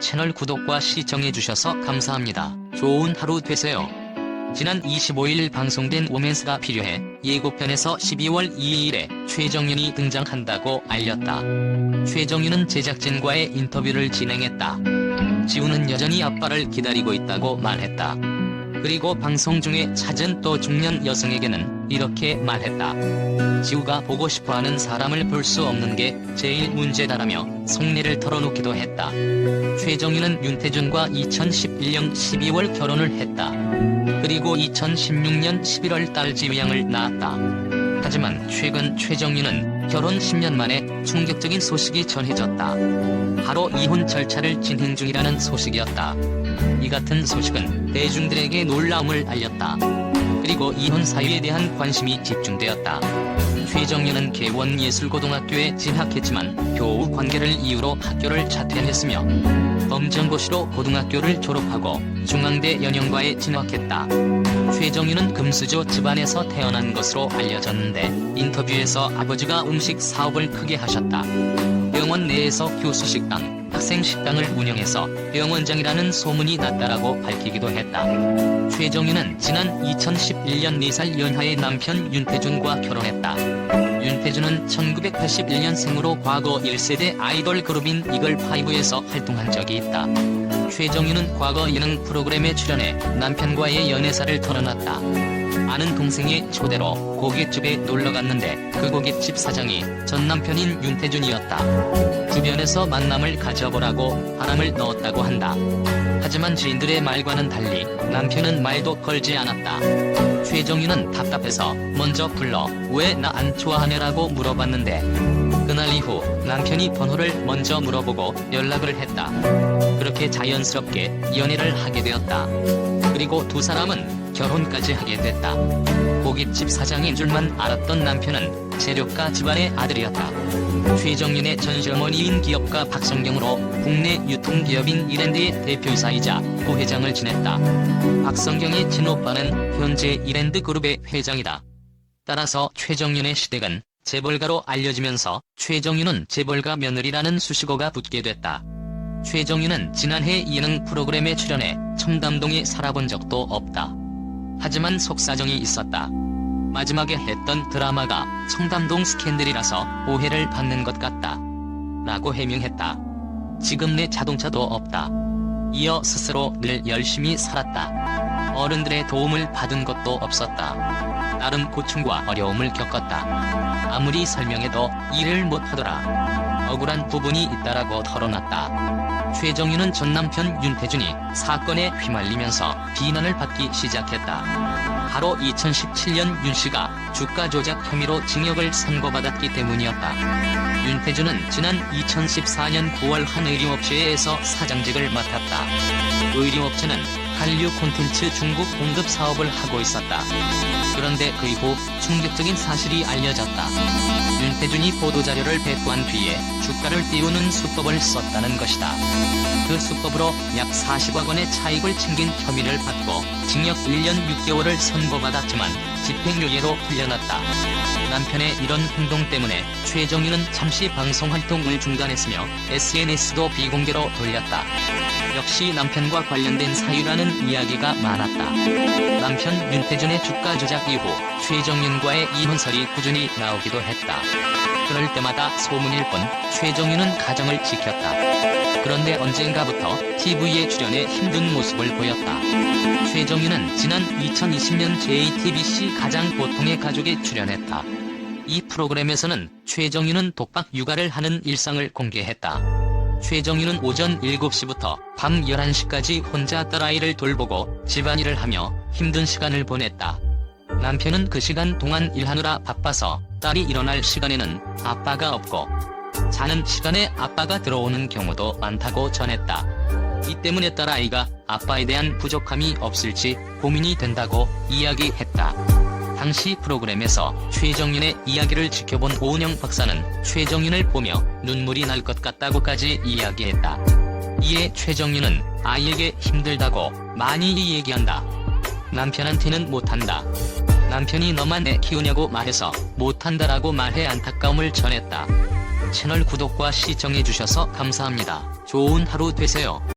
채널 구독과 시청해주셔서 감사합니다. 좋은 하루 되세요. 지난 25일 방송된 오멘스가 필요해 예고편에서 12월 2일에 최정윤이 등장한다고 알렸다. 최정윤은 제작진과의 인터뷰를 진행했다. 지우는 여전히 아빠를 기다리고 있다고 말했다. 그리고 방송 중에 찾은 또 중년 여성에게는 이렇게 말했다. 지우가 보고 싶어하는 사람을 볼 수 없는 게 제일 문제다라며 속내를 털어놓기도 했다. 최정윤은 윤태준과 2011년 12월 결혼을 했다. 그리고 2016년 11월 딸 지우양을 낳았다. 하지만 최근 최정윤은 결혼 10년 만에 충격적인 소식이 전해졌다. 바로 이혼 절차를 진행 중이라는 소식이었다. 이 같은 소식은 대중들에게 놀라움을 알렸다. 그리고 이혼 사유에 대한 관심이 집중되었다. 최정윤은 개원예술고등학교에 진학했지만 교우 관계를 이유로 학교를 자퇴했으며 검정고시로 고등학교를 졸업하고 중앙대 연영과에 진학했다. 최정윤은 금수저 집안에서 태어난 것으로 알려졌는데 인터뷰에서 아버지가 음식 사업을 크게 하셨다. 병원 내에서 교수식당, 학생식당을 운영해서 병원장이라는 소문이 났다라고 밝히기도 했다. 최정윤은 지난 2011년 4살 연하의 남편 윤태준과 결혼했다. 윤태준은 1981년생으로 과거 1세대 아이돌 그룹인 이글5에서 활동한 적이 있다. 최정윤은 과거 예능 프로그램에 출연해 남편과의 연애사를 털어놨다. 아는 동생의 초대로 고깃집에 놀러갔는데 그 고깃집 사장이 전 남편인 윤태준이었다. 주변에서 만남을 가져보라고 바람을 넣었다고 한다. 하지만 지인들의 말과는 달리 남편은 말도 걸지 않았다. 최정윤은 답답해서 먼저 불러 왜 나 안 좋아하냐라고 물어봤는데 그날 이후 남편이 번호를 먼저 물어보고 연락을 했다. 그렇게 자연스럽게 연애를 하게 되었다. 그리고 두 사람은 결혼까지 하게 됐다. 고깃집 사장인 줄만 알았던 남편은 재료가 집안의 아들이었다. 최정윤의 전시어머니인 기업가 박성경으로 국내 유통기업인 이랜드의 대표이사이자 부회장을 지냈다. 박성경의 친오빠는 현재 이랜드 그룹의 회장이다. 따라서 최정윤의 시댁은 재벌가로 알려지면서 최정윤은 재벌가 며느리라는 수식어가 붙게 됐다. 최정윤은 지난해 예능 프로그램에 출연해 청담동에 살아본 적도 없다. 하지만 속사정이 있었다. 마지막에 했던 드라마가 청담동 스캔들이라서 오해를 받는 것 같다. 라고 해명했다. 지금 내 자동차도 없다. 이어 스스로 늘 열심히 살았다. 어른들의 도움을 받은 것도 없었다. 나름 고충과 어려움을 겪었다. 아무리 설명해도 이해를 못하더라. 억울한 부분이 있다라고 털어놨다. 최정윤은 전 남편 윤태준이 사건에 휘말리면서 비난을 받기 시작했다. 바로 2017년 윤씨가 주가 조작 혐의로 징역을 선고받았기 때문이었다. 윤태준은 지난 2014년 9월 한 의류업체에서 사장직을 맡았다. 의류업체는 한류 콘텐츠 중국 공급 사업을 하고 있었다. 그런데 그 이후 충격적인 사실이 알려졌다. 윤태준이 보도자료를 배포한 뒤에 주가를 띄우는 수법을 썼다는 것이다. 그 수법으로 약 40억 원의 차익을 챙긴 혐의를 받고 징역 1년 6개월을 선고받았지만 집행유예로 풀려났다. 남편의 이런 행동 때문에 최정윤은 잠시 방송활동을 중단했으며 SNS도 비공개로 돌렸다. 역시 남편과 관련된 사유라는 이야기가 많았다. 남편 윤태준의 주가 조작 이후 최정윤과의 이혼설이 꾸준히 나오기도 했다. 그럴 때마다 소문일 뿐 최정윤은 가정을 지켰다. 그런데 언젠가부터 TV에 출연해 힘든 모습을 보였다. 최정윤은 지난 2020년 JTBC 가장 보통의 가족에 출연했다. 이 프로그램에서는 최정윤은 독박 육아를 하는 일상을 공개했다. 최정윤은 오전 7시부터 밤 11시까지 혼자 딸아이를 돌보고 집안일을 하며 힘든 시간을 보냈다. 남편은 그 시간 동안 일하느라 바빠서 딸이 일어날 시간에는 아빠가 없고 자는 시간에 아빠가 들어오는 경우도 많다고 전했다. 이 때문에 딸아이가 아빠에 대한 부족함이 없을지 고민이 된다고 이야기했다. 당시 프로그램에서 최정윤의 이야기를 지켜본 오은영 박사는 최정윤을 보며 눈물이 날 것 같다고까지 이야기했다. 이에 최정윤은 아이에게 힘들다고 많이 얘기한다. 남편한테는 못한다. 남편이 너만 애 키우냐고 말해서 못한다라고 말해 안타까움을 전했다. 채널 구독과 시청해주셔서 감사합니다. 좋은 하루 되세요.